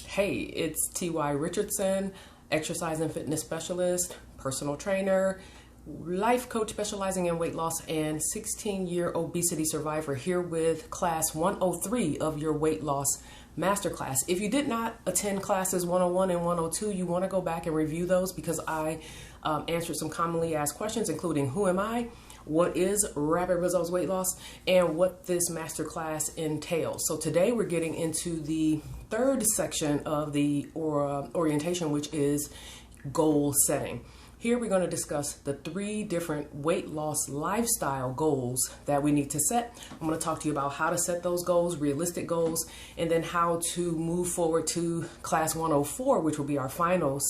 Hey, it's T.Y. Richardson, exercise and fitness specialist, personal trainer, life coach specializing in weight loss, and 16-year obesity survivor here with class 103 of your weight loss masterclass. If you did not attend classes 101 and 102, you want to go back and review those because I answered some commonly asked questions, including who am I, what is rapid results weight loss, and what this masterclass entails. So today we're getting into the third section of the orientation, which is goal setting. Here we're going to discuss the 3 different weight loss lifestyle goals that we need to set. I'm going to talk to you about how to set those goals, realistic goals, and then how to move forward to class 104, which will be our final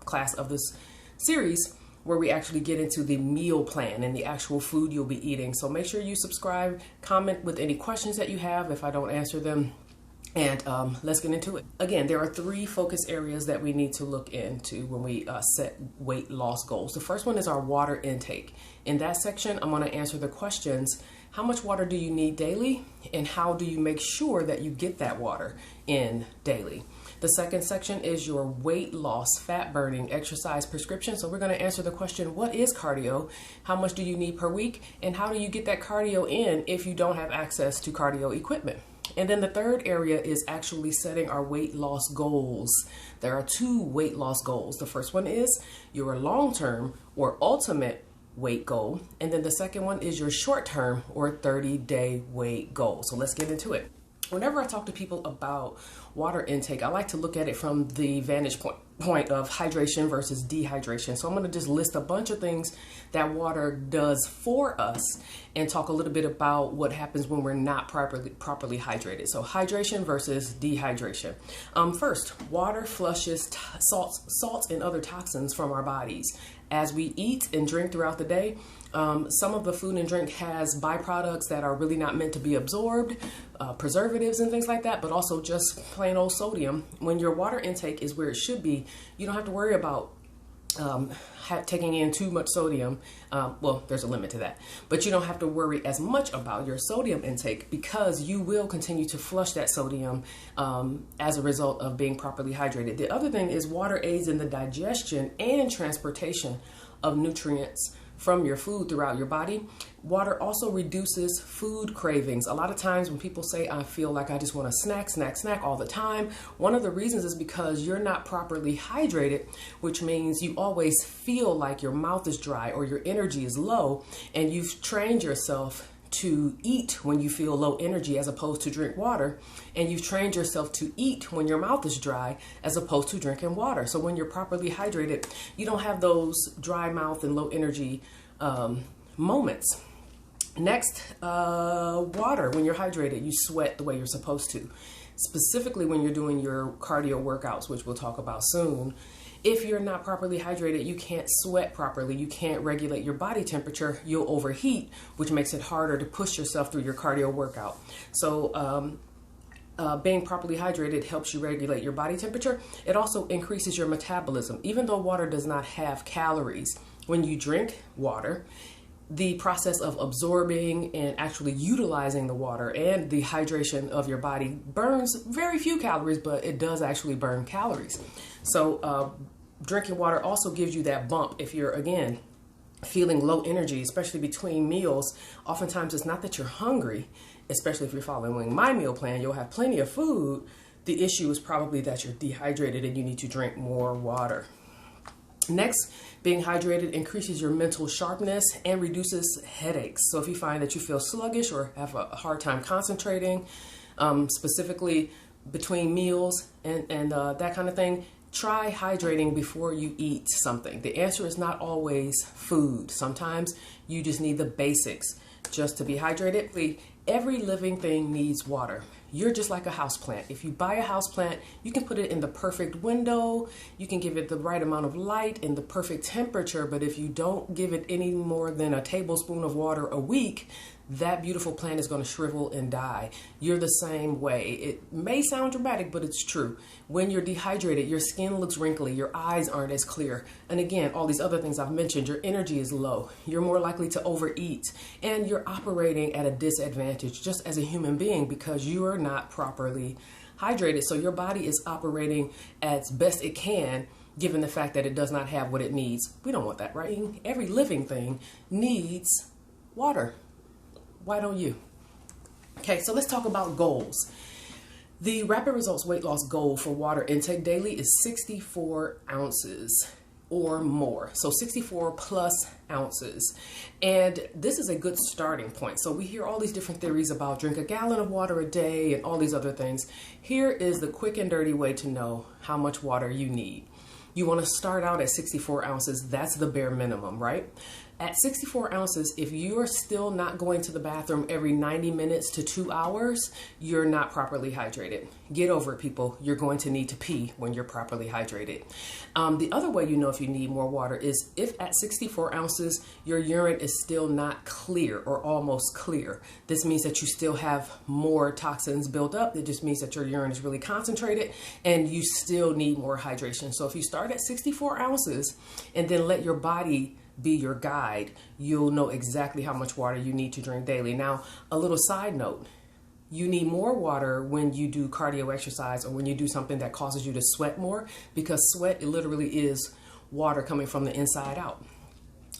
class of this series, where we actually get into the meal plan and the actual food you'll be eating. So make sure you subscribe, comment with any questions that you have if I don't answer them, and let's get into it. Again, there are 3 focus areas that we need to look into when we set weight loss goals. The first one is our water intake. In that section, I'm going to answer the questions: how much water do you need daily, and how do you make sure that you get that water in daily? The second section is your weight loss, fat burning, exercise prescription. So we're going to answer the question, what is cardio? How much do you need per week? And how do you get that cardio in if you don't have access to cardio equipment? And then the third area is actually setting our weight loss goals. There are 2 weight loss goals. The first one is your long-term or ultimate weight goal. And then the second one is your short-term or 30-day weight goal. So let's get into it. Whenever I talk to people about water intake, I like to look at it from the vantage point of hydration versus dehydration. So I'm going to just list a bunch of things that water does for us and talk a little bit about what happens when we're not properly hydrated. So hydration versus dehydration. First, water flushes salts and other toxins from our bodies. As we eat and drink throughout the day, some of the food and drink has byproducts that are really not meant to be absorbed, preservatives and things like that, but also just plain old sodium. When your water intake is where it should be, you don't have to worry about taking in too much sodium. Well, there's a limit to that, but you don't have to worry as much about your sodium intake because you will continue to flush that sodium as a result of being properly hydrated. The other thing is water aids in the digestion and transportation of nutrients from your food throughout your body. Water also reduces food cravings. A lot of times when people say, I feel like I just want to snack all the time, one of the reasons is because you're not properly hydrated, which means you always feel like your mouth is dry or your energy is low, and you've trained yourself to eat when you feel low energy as opposed to drink water, and you've trained yourself to eat when your mouth is dry as opposed to drinking water. So when you're properly hydrated, you don't have those dry mouth and low energy moments. Next, water. When you're hydrated, you sweat the way you're supposed to. Specifically when you're doing your cardio workouts, which we'll talk about soon. If you're not properly hydrated, you can't sweat properly. You can't regulate your body temperature. You'll overheat, which makes it harder to push yourself through your cardio workout. So being properly hydrated helps you regulate your body temperature. It also increases your metabolism. Even though water does not have calories, when you drink water, the process of absorbing and actually utilizing the water and the hydration of your body burns very few calories, but it does actually burn calories. So drinking water also gives you that bump if you're, again, feeling low energy, especially between meals. Oftentimes it's not that you're hungry, especially if you're following my meal plan. You'll have plenty of food. The issue is probably that you're dehydrated and you need to drink more water. Next, being hydrated increases your mental sharpness and reduces headaches. So if you find that you feel sluggish or have a hard time concentrating, specifically between meals and that kind of thing, try hydrating before you eat something. The answer is not always food. Sometimes you just need the basics just to be hydrated. Every living thing needs water. You're just like a houseplant. If you buy a houseplant, you can put it in the perfect window. You can give it the right amount of light and the perfect temperature. But if you don't give it any more than a tablespoon of water a week, that beautiful plant is going to shrivel and die. You're the same way. It may sound dramatic, but it's true. When you're dehydrated, your skin looks wrinkly, your eyes aren't as clear. And again, all these other things I've mentioned, your energy is low. You're more likely to overeat, and you're operating at a disadvantage just as a human being because you are not properly hydrated, so your body is operating as best it can given the fact that it does not have what it needs. We don't want that, right? Every living thing needs water. Why don't you? Okay, so let's talk about goals. The Rapid Results weight loss goal for water intake daily is 64 ounces or more. So 64 plus ounces. And this is a good starting point. So we hear all these different theories about drink a gallon of water a day and all these other things. Here is the quick and dirty way to know how much water you need. You want to start out at 64 ounces. That's the bare minimum, right? At 64 ounces, if you're still not going to the bathroom every 90 minutes to 2 hours, you're not properly hydrated. Get over it, people. You're going to need to pee when you're properly hydrated. The other way you know if you need more water is if at 64 ounces, your urine is still not clear or almost clear. This means that you still have more toxins built up. It just means that your urine is really concentrated and you still need more hydration. So if you start at 64 ounces and then let your body be your guide, you'll know exactly how much water you need to drink daily. Now, a little side note, you need more water when you do cardio exercise or when you do something that causes you to sweat more, because sweat literally is water coming from the inside out,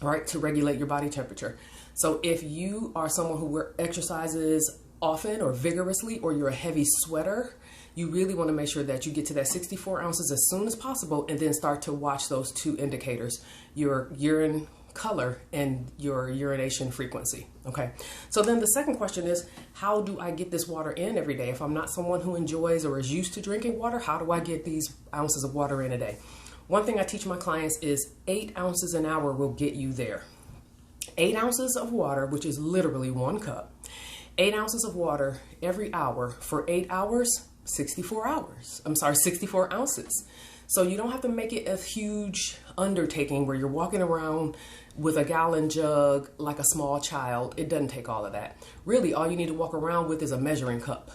right, to regulate your body temperature. So if you are someone who exercises often or vigorously, or you're a heavy sweater, you really want to make sure that you get to that 64 ounces as soon as possible and then start to watch those two indicators, your urine color and your urination frequency. Okay. So then the second question is, how do I get this water in every day? If I'm not someone who enjoys or is used to drinking water, how do I get these ounces of water in a day? One thing I teach my clients is 8 ounces an hour will get you there. 8 ounces of water, which is literally 1 cup. 8 ounces of water every hour for 8 hours, 64 ounces. So you don't have to make it a huge undertaking where you're walking around with a gallon jug like a small child. It doesn't take all of that. Really, all you need to walk around with is a measuring cup.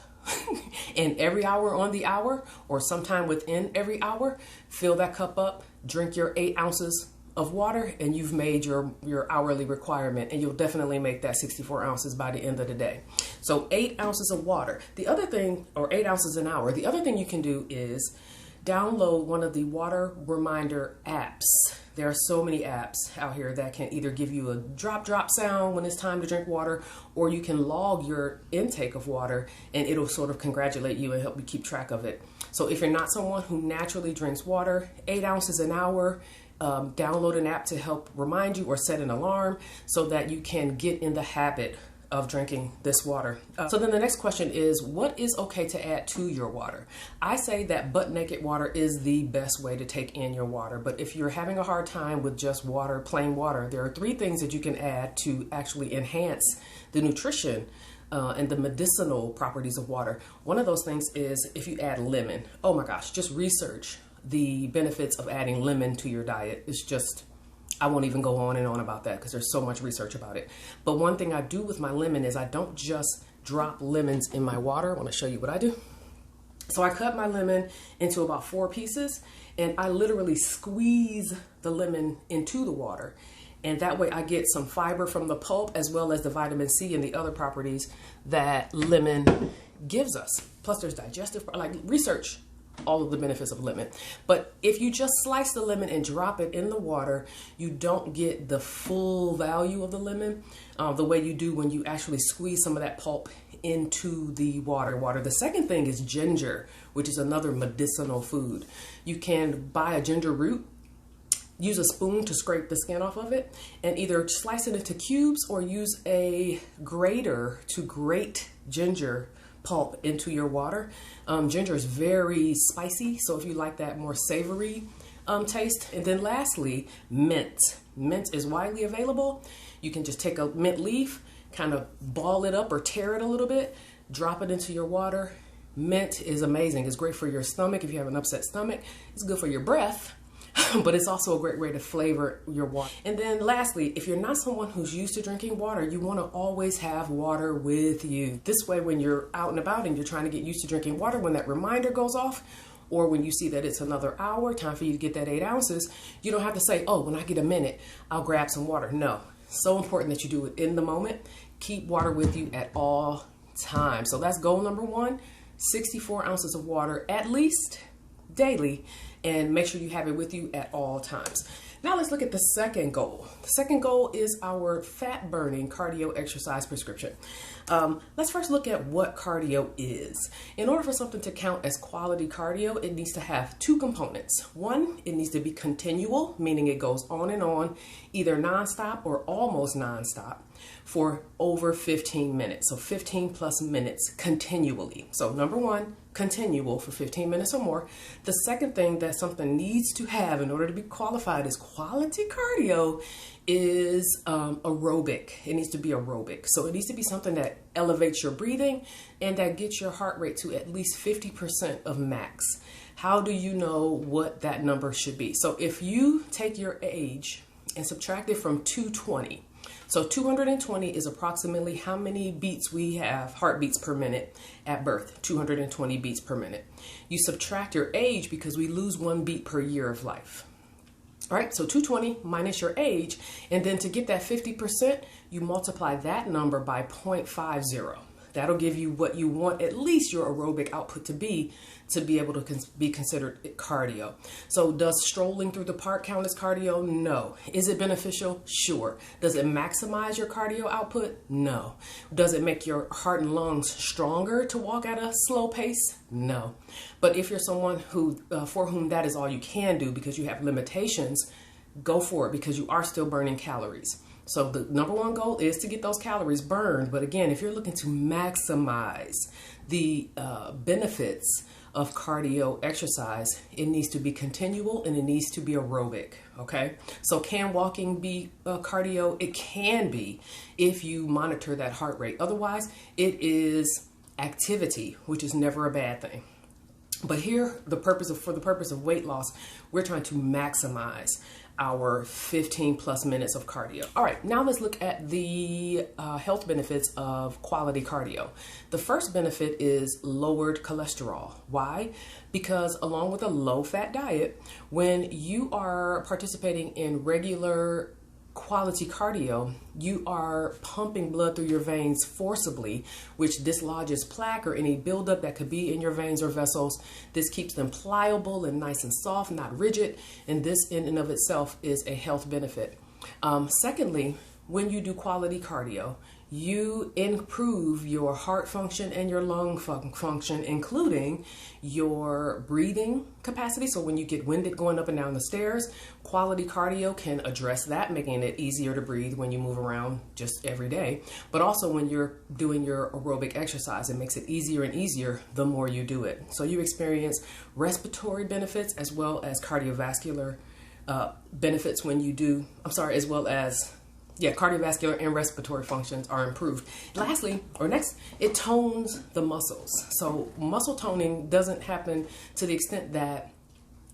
And every hour on the hour, or sometime within every hour, fill that cup up, drink your 8 ounces of water, and you've made your hourly requirement, and you'll definitely make that 64 ounces by the end of the day. So 8 ounces of water. The other thing, or 8 ounces an hour, the other thing you can do is download one of the water reminder apps. There are so many apps out here that can either give you a drop sound when it's time to drink water, or you can log your intake of water and it'll sort of congratulate you and help you keep track of it. So if you're not someone who naturally drinks water, 8 ounces an hour, download an app to help remind you or set an alarm so that you can get in the habit of drinking this water. So then the next question is, what is okay to add to your water? I say that butt naked water is the best way to take in your water, but if you're having a hard time with just water, plain water, there are 3 things that you can add to actually enhance the nutrition and the medicinal properties of water. One of those things is if you add lemon. Oh my gosh, just research the benefits of adding lemon to your diet. It's just, I won't even go on and on about that because there's so much research about it. But one thing I do with my lemon is I don't just drop lemons in my water. I want to show you what I do. So I cut my lemon into about 4 pieces and I literally squeeze the lemon into the water. And that way I get some fiber from the pulp as well as the vitamin C and the other properties that lemon gives us. Plus there's digestive, like research all of the benefits of lemon. But if you just slice the lemon and drop it in the water, you don't get the full value of the lemon the way you do when you actually squeeze some of that pulp into the water. The second thing is ginger, which is another medicinal food. You can buy a ginger root, use a spoon to scrape the skin off of it, and either slice it into cubes or use a grater to grate ginger pulp into your water. Ginger is very spicy, so if you like that more savory taste. And then lastly, mint. Mint is widely available. You can just take a mint leaf, kind of ball it up or tear it a little bit, drop it into your water. Mint is amazing. It's great for your stomach if you have an upset stomach. It's good for your breath, but it's also a great way to flavor your water. And then lastly, if you're not someone who's used to drinking water, you want to always have water with you. This way, when you're out and about and you're trying to get used to drinking water, when that reminder goes off, or when you see that it's another hour, time for you to get that 8 ounces, you don't have to say, oh, when I get a minute, I'll grab some water. No, so important that you do it in the moment. Keep water with you at all times. So that's goal number 1. 64 ounces of water at least daily, and make sure you have it with you at all times. Now let's look at the second goal. The second goal is our fat burning cardio exercise prescription. Let's first look at what cardio is. In order for something to count as quality cardio, it needs to have two components. One, it needs to be continual, meaning it goes on, either nonstop or almost nonstop for over 15 minutes. So 15 plus minutes continually. So number one, continual for 15 minutes or more. The second thing that something needs to have in order to be qualified as quality cardio is aerobic. It needs to be aerobic. So it needs to be something that elevates your breathing and that gets your heart rate to at least 50% of max. How do you know what that number should be? So if you take your age and subtract it from 220, so 220 is approximately how many beats we have, heartbeats per minute at birth, 220 beats per minute. You subtract your age because we lose 1 beat per year of life. All right, so 220 minus your age, and then to get that 50%, you multiply that number by 0.50. That'll give you what you want, at least your aerobic output to be able to be considered cardio. So does strolling through the park count as cardio? No. Is it beneficial? Sure. Does it maximize your cardio output? No. Does it make your heart and lungs stronger to walk at a slow pace? No. But if you're someone who, for whom that is all you can do because you have limitations, go for it because you are still burning calories. So the number one goal is to get those calories burned. But again, if you're looking to maximize the benefits of cardio exercise, it needs to be continual and it needs to be aerobic. Okay. So can walking be cardio? It can be if you monitor that heart rate. Otherwise, it is activity, which is never a bad thing. But here, for the purpose of weight loss, we're trying to maximize our 15 plus minutes of cardio. All right, now let's look at the health benefits of quality cardio. The first benefit is lowered cholesterol. Why? Because along with a low-fat diet, when you are participating in regular quality cardio, you are pumping blood through your veins forcibly, which dislodges plaque or any buildup that could be in your veins or vessels. This keeps them pliable and nice and soft, not rigid, and this in and of itself is a health benefit. Secondly, when you do quality cardio, you improve your heart function and your lung function, including your breathing capacity. So when you get winded going up and down the stairs, quality cardio can address that, making it easier to breathe when you move around just every day. But also when you're doing your aerobic exercise, it makes it easier and easier the more you do it. So you experience respiratory benefits as well as cardiovascular benefits when you do, cardiovascular and respiratory functions are improved. Lastly, or next, it tones the muscles. So muscle toning doesn't happen to the extent that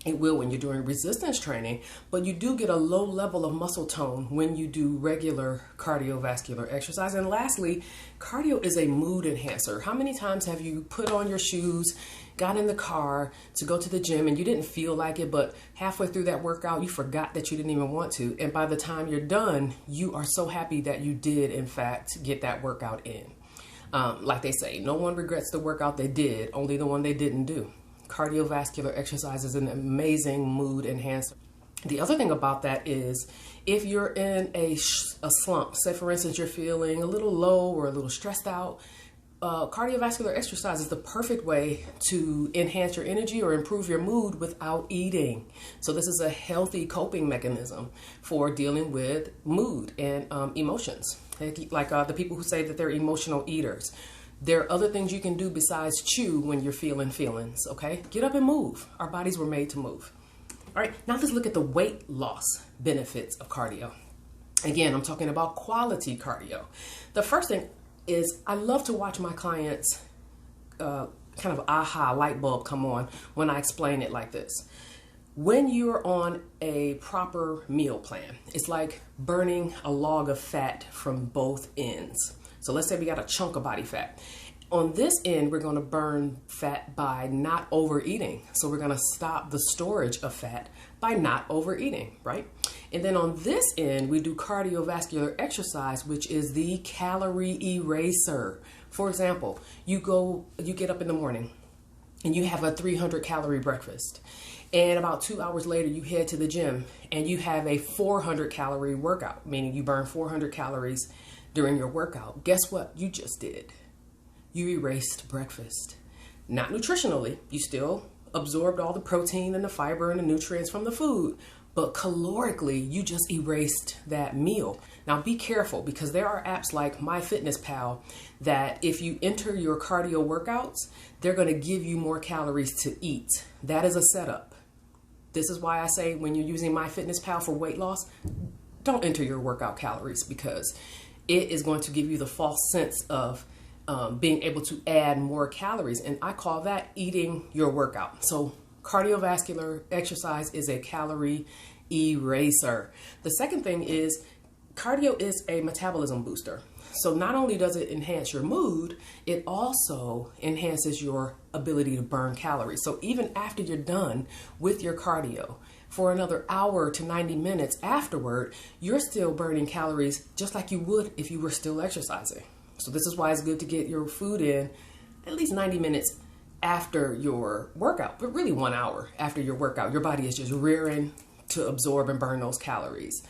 it will when you're doing resistance training, but you do get a low level of muscle tone when you do regular cardiovascular exercise. And lastly, cardio is a mood enhancer. How many times have you put on your shoes, got in the car to go to the gym and you didn't feel like it, but halfway through that workout, you forgot that you didn't even want to. And by the time you're done, you are so happy that you did, in fact, get that workout in. Like they say, no one regrets the workout they did, only the one they didn't do. Cardiovascular exercise is an amazing mood enhancer. The other thing about that is if you're in a slump, say for instance, you're feeling a little low or a little stressed out, cardiovascular exercise is the perfect way to enhance your energy or improve your mood without eating. So this is a healthy coping mechanism for dealing with mood and emotions. Like the people who say that they're emotional eaters. There are other things you can do besides chew when you're feeling feelings, okay? Get up and move. Our bodies were made to move. All right, now let's look at the weight loss benefits of cardio. Again, I'm talking about quality cardio. The first thing is I love to watch my clients kind of aha light bulb come on when I explain it like this. When you're on a proper meal plan, it's like burning a log of fat from both ends. So let's say we got a chunk of body fat. On this end, we're going to burn fat by not overeating. So we're going to stop the storage of fat by not overeating, right? And then on this end, we do cardiovascular exercise, which is the calorie eraser. For example, you get up in the morning and you have a 300 calorie breakfast. And about 2 hours later, you head to the gym and you have a 400 calorie workout, meaning you burn 400 calories during your workout. Guess what you just did? You erased breakfast. Not nutritionally, you still absorbed all the protein and the fiber and the nutrients from the food, but calorically, you just erased that meal. Now be careful, because there are apps like MyFitnessPal that if you enter your cardio workouts, they're going to give you more calories to eat. That is a setup. This is why I say when you're using MyFitnessPal for weight loss, don't enter your workout calories, because it is going to give you the false sense of being able to add more calories. And I call that eating your workout. So cardiovascular exercise is a calorie eraser. The second thing is cardio is a metabolism booster. So not only does it enhance your mood, it also enhances your ability to burn calories. So even after you're done with your cardio, for another hour to 90 minutes afterward, you're still burning calories just like you would if you were still exercising. So this is why it's good to get your food in at least 90 minutes after your workout, but really 1 hour after your workout. Your body is just rearing to absorb and burn those calories.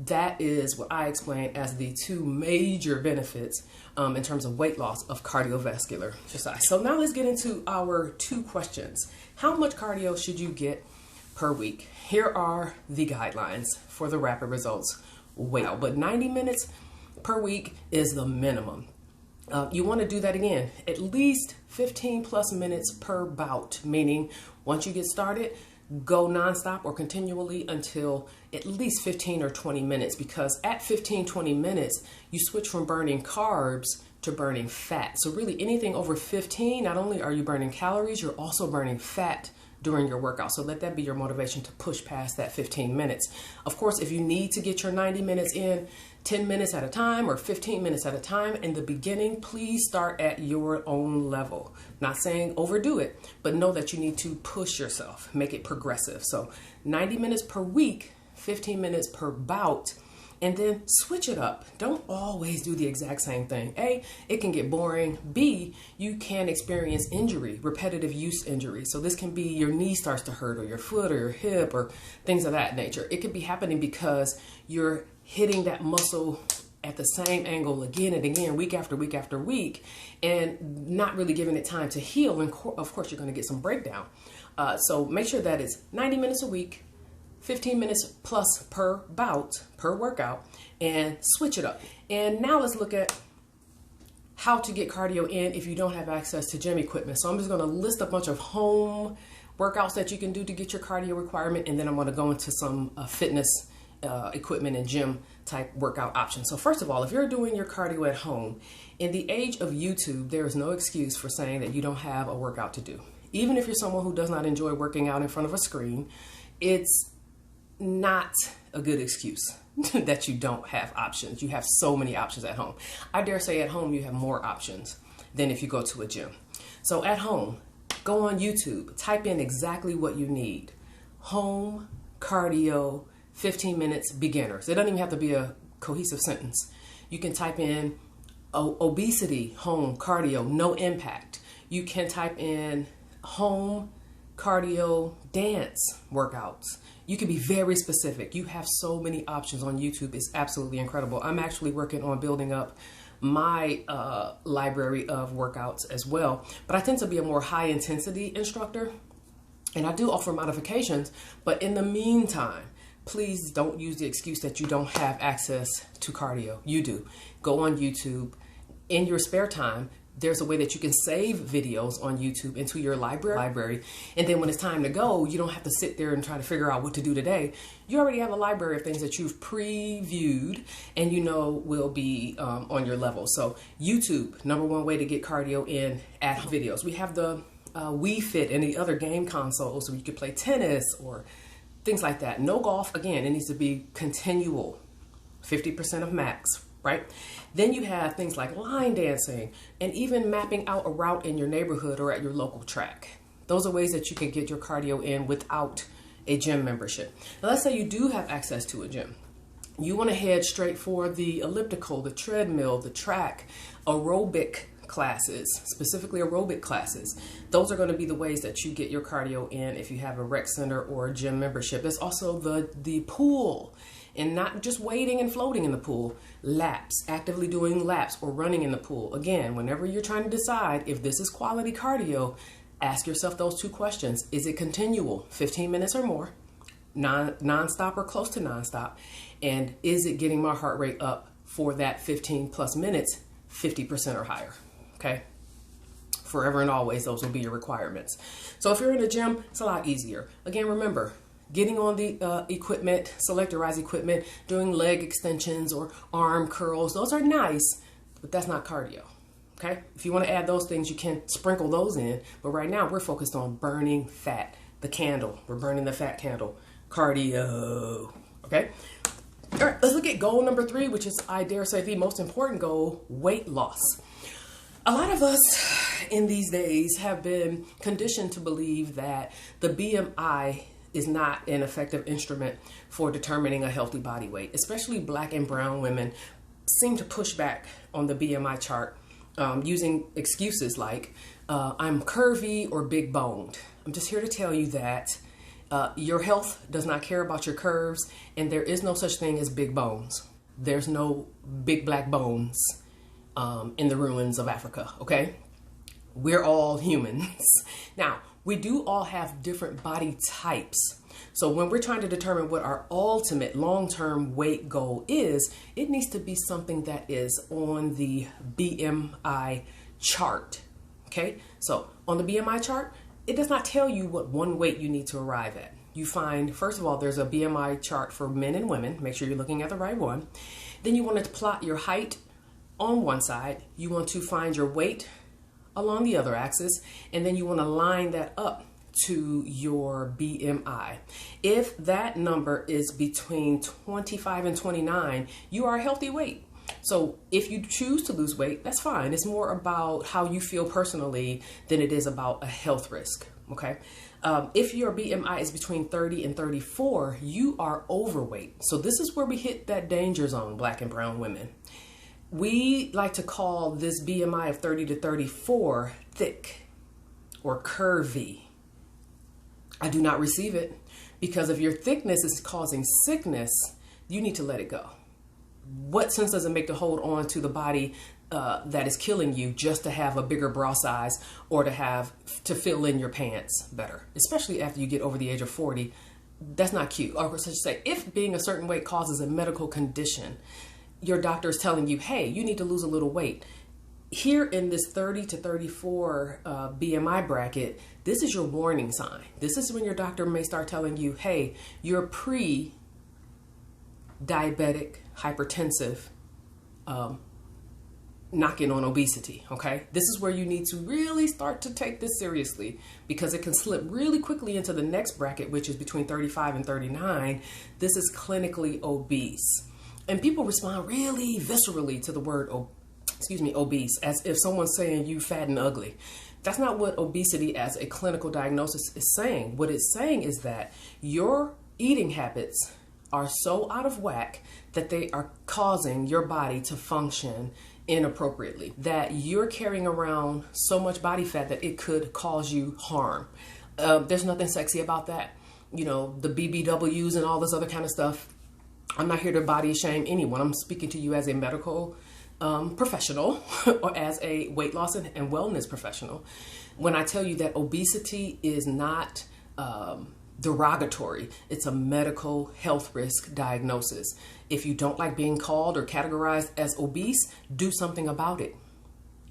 That is what I explain as the two major benefits in terms of weight loss of cardiovascular exercise. So now let's get into our 2 questions. How much cardio should you get per week? Here are the guidelines for the rapid results weight out, but 90 minutes per week is the minimum. You want to do that again, at least 15 plus minutes per bout, meaning once you get started, go nonstop or continually until at least 15 or 20 minutes, because at 15, 20 minutes, you switch from burning carbs to burning fat. So really anything over 15, not only are you burning calories, you're also burning fat during your workout. So let that be your motivation to push past that 15 minutes. Of course, if you need to get your 90 minutes in 10 minutes at a time or 15 minutes at a time in the beginning, please start at your own level. Not saying overdo it, but know that you need to push yourself, make it progressive. So 90 minutes per week, 15 minutes per bout, and then switch it up. Don't always do the exact same thing. A, it can get boring. B, you can experience injury, repetitive use injury. So this can be your knee starts to hurt or your foot or your hip or things of that nature. It could be happening because you're hitting that muscle at the same angle again and again, week after week after week, and not really giving it time to heal. And of course, you're going to get some breakdown. So make sure that it's 90 minutes a week, 15 minutes plus per bout, per workout, and switch it up. And now let's look at how to get cardio in if you don't have access to gym equipment. So I'm just going to list a bunch of home workouts that you can do to get your cardio requirement, and then I'm going to go into some fitness equipment and gym type workout options. So first of all, if you're doing your cardio at home, in the age of YouTube, there is no excuse for saying that you don't have a workout to do. Even if you're someone who does not enjoy working out in front of a screen, it's not a good excuse that you don't have options. You have so many options at home. I dare say at home you have more options than if you go to a gym. So at home, go on YouTube, type in exactly what you need. Home cardio, 15 minutes, beginners. It doesn't even have to be a cohesive sentence. You can type in obesity, home cardio, no impact. You can type in home cardio dance workouts. You can be very specific. You have so many options on YouTube. It's absolutely incredible. I'm actually working on building up my library of workouts as well, but I tend to be a more high intensity instructor, and I do offer modifications. But in the meantime, please don't use the excuse that you don't have access to cardio. You do. Go on YouTube in your spare time. There's a way that you can save videos on YouTube into your library. And then when it's time to go, you don't have to sit there and try to figure out what to do today. You already have a library of things that you've previewed and you know will be on your level. So YouTube, #1 way to get cardio in at home videos. We have the Wii Fit and the other game consoles so you can play tennis or things like that. No golf, again, it needs to be continual, 50% of max right? Then you have things like line dancing and even mapping out a route in your neighborhood or at your local track. Those are ways that you can get your cardio in without a gym membership. Now, let's say you do have access to a gym. You want to head straight for the elliptical, the treadmill, the track, aerobic classes, specifically aerobic classes. Those are going to be the ways that you get your cardio in if you have a rec center or a gym membership. There's also the pool, and not just wading and floating in the pool, laps, actively doing laps or running in the pool. Again, whenever you're trying to decide if this is quality cardio, ask yourself those two questions. Is it continual, 15 minutes or more, non-stop or close to non-stop? And is it getting my heart rate up for that 15 plus minutes, 50% or higher? Okay. Forever and always, those will be your requirements. So if you're in a gym, it's a lot easier. Again, remember, getting on the equipment, selectorized equipment, doing leg extensions or arm curls, those are nice, but that's not cardio. Okay. If you want to add those things, you can sprinkle those in. But right now we're focused on burning fat, the candle. We're burning the fat candle, cardio. Okay. All right, let's look at goal number 3, which is, I dare say, the most important goal, weight loss. A lot of us in these days have been conditioned to believe that the BMI is not an effective instrument for determining a healthy body weight. Especially Black and brown women seem to push back on the BMI chart using excuses like, I'm curvy or big boned. I'm just here to tell you that your health does not care about your curves, and there is no such thing as big bones. There's no big black bones in the ruins of Africa, okay? We're all humans. Now, we do all have different body types. So when we're trying to determine what our ultimate long-term weight goal is, it needs to be something that is on the BMI chart, okay? So on the BMI chart, it does not tell you what one weight you need to arrive at. You find, first of all, there's a BMI chart for men and women. Make sure you're looking at the right one. Then you want to plot your height on one side. You want to find your weight along the other axis, and then you want to line that up to your BMI. If that number is between 25 and 29, you are a healthy weight. So if you choose to lose weight, that's fine. It's more about how you feel personally than it is about a health risk, okay? If your BMI is between 30 and 34, you are overweight. So this is where we hit that danger zone, Black and brown women. We like to call this BMI of 30 to 34 thick or curvy. I do not receive it, because if your thickness is causing sickness, you need to let it go. What sense does it make to hold on to the body that is killing you just to have a bigger bra size or to fill in your pants better, especially after you get over the age of 40? That's not cute. Or such to say, if being a certain weight causes a medical condition, your doctor is telling you, hey, you need to lose a little weight. Here in this 30 to 34 BMI bracket, this is your warning sign. This is when your doctor may start telling you, hey, you're pre-diabetic, hypertensive, knocking on obesity, okay? This is where you need to really start to take this seriously, because it can slip really quickly into the next bracket, which is between 35 and 39. This is clinically obese. And people respond really viscerally to the word obese, as if someone's saying you fat and ugly. That's not what obesity as a clinical diagnosis is saying. What it's saying is that your eating habits are so out of whack that they are causing your body to function inappropriately, that you're carrying around so much body fat that it could cause you harm. There's nothing sexy about that. You know, the BBWs and all this other kind of stuff. I'm not here to body shame anyone. I'm speaking to you as a medical professional or as a weight loss and wellness professional. When I tell you that obesity is not derogatory, it's a medical health risk diagnosis. If you don't like being called or categorized as obese, do something about it.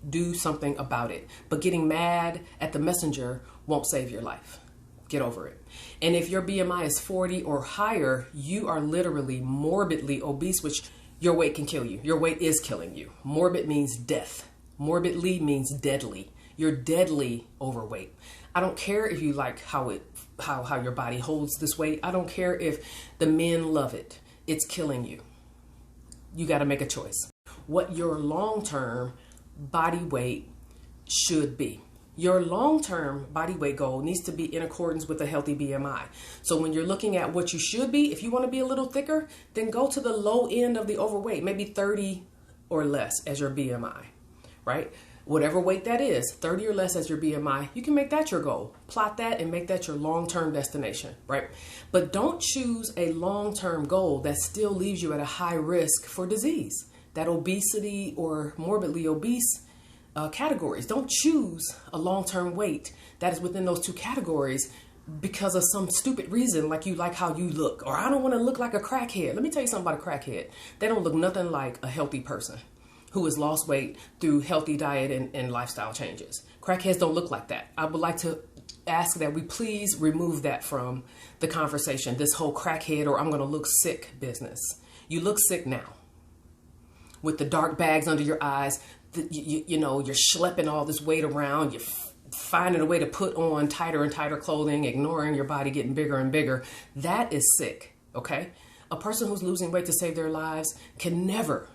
Do something about it. But getting mad at the messenger won't save your life. Get over it. And if your BMI is 40 or higher, you are literally morbidly obese, which your weight can kill you. Your weight is killing you. Morbid means death. Morbidly means deadly. You're deadly overweight. I don't care if you like how your body holds this weight. I don't care if the men love it. It's killing you. You got to make a choice. what your long-term body weight should be. Your long-term body weight goal needs to be in accordance with a healthy BMI. So when you're looking at what you should be, if you want to be a little thicker, then go to the low end of the overweight, maybe 30 or less as your BMI, right? Whatever weight that is, 30 or less as your BMI, you can make that your goal. Plot that and make that your long-term destination, right? But don't choose a long-term goal that still leaves you at a high risk for disease. That obesity or morbidly obese categories. Don't choose a long-term weight that is within those two categories because of some stupid reason, like you like how you look, or I don't want to look like a crackhead. Let me tell you something about a crackhead. They don't look nothing like a healthy person who has lost weight through healthy diet and lifestyle changes. Crackheads don't look like that. I would like to ask that we please remove that from the conversation, this whole crackhead or I'm going to look sick business. You look sick now with the dark bags under your eyes. You know, you're schlepping all this weight around. You're finding a way to put on tighter and tighter clothing, ignoring your body getting bigger and bigger. That is sick, okay? A person who's losing weight to save their lives can never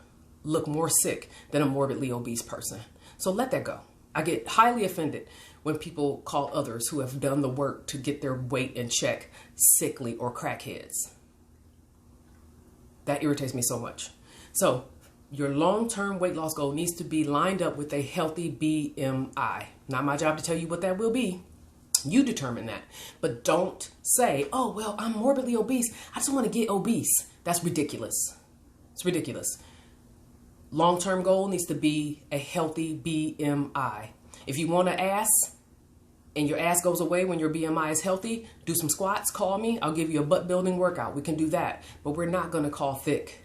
look more sick than a morbidly obese person. So let that go. I get highly offended when people call others who have done the work to get their weight in check sickly or crackheads. That irritates me so much. So your long-term weight loss goal needs to be lined up with a healthy BMI. Not my job to tell you what that will be. You determine that. But don't say, oh, well, I'm morbidly obese. I just want to get obese. That's ridiculous. It's ridiculous. Long-term goal needs to be a healthy BMI. If you want to ass and your ass goes away when your BMI is healthy, do some squats, call me. I'll give you a butt building workout. We can do that. But we're not going to call thick.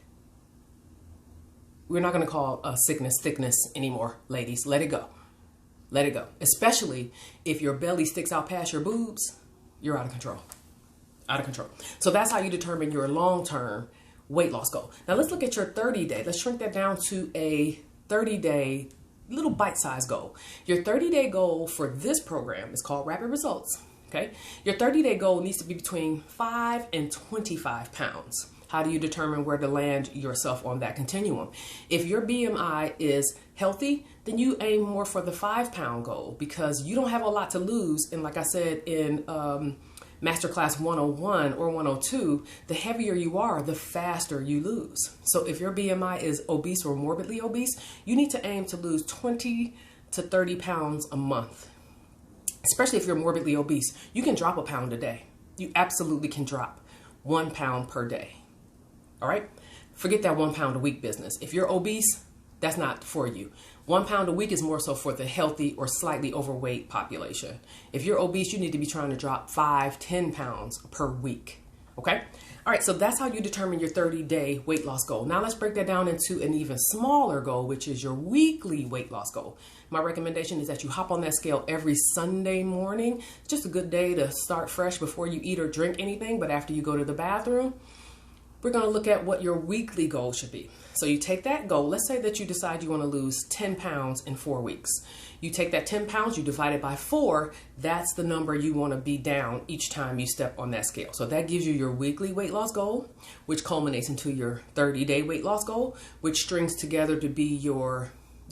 We're not going to call sickness thickness anymore, ladies. Let it go. Let it go. Especially if your belly sticks out past your boobs, you're out of control. Out of control. So that's how you determine your long-term weight loss goal. Now let's look at your 30-day. Let's shrink that down to a 30-day little bite-sized goal. Your 30-day goal for this program is called Rapid Results. Okay. Your 30-day goal needs to be between 5 and 25 pounds. How do you determine where to land yourself on that continuum? If your BMI is healthy, then you aim more for the 5-pound goal because you don't have a lot to lose. And like I said in Masterclass 101 or 102, the heavier you are, the faster you lose. So if your BMI is obese or morbidly obese, you need to aim to lose 20 to 30 pounds a month. Especially if you're morbidly obese, you can drop a pound a day. You absolutely can drop 1 pound per day. All right. Forget that 1 pound a week business. If you're obese, that's not for you. 1 pound a week is more so for the healthy or slightly overweight population. If you're obese, you need to be trying to drop 5-10 pounds per week. Okay. All right. So that's how you determine your 30-day weight loss goal. Now let's break that down into an even smaller goal, which is your weekly weight loss goal. My recommendation is that you hop on that scale every Sunday morning. It's just a good day to start fresh before you eat or drink anything. But after you go to the bathroom, we're going to look at what your weekly goal should be. So you take that goal. Let's say that you decide you want to lose 10 pounds in 4 weeks. You take that 10 pounds, you divide it by 4. That's the number you want to be down each time you step on that scale. So that gives you your weekly weight loss goal, which culminates into your 30-day weight loss goal, which strings together to be you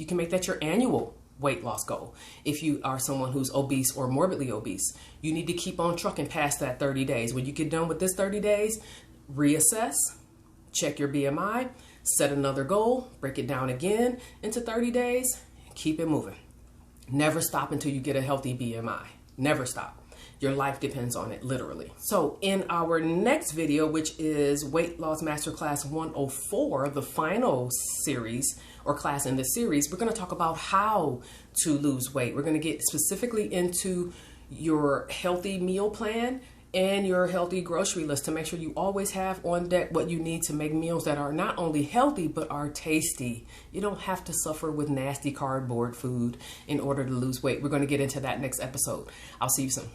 can make that your annual weight loss goal. If you are someone who's obese or morbidly obese, you need to keep on trucking past that 30 days. When you get done with this 30 days, reassess, check your BMI, set another goal, break it down again into 30 days, keep it moving. Never stop until you get a healthy BMI. Never stop. Your life depends on it, literally. So in our next video, which is Weight Loss Masterclass 104, the final series or class in this series, we're going to talk about how to lose weight. We're going to get specifically into your healthy meal plan and your healthy grocery list to make sure you always have on deck what you need to make meals that are not only healthy, but are tasty. You don't have to suffer with nasty cardboard food in order to lose weight. We're going to get into that next episode. I'll see you soon.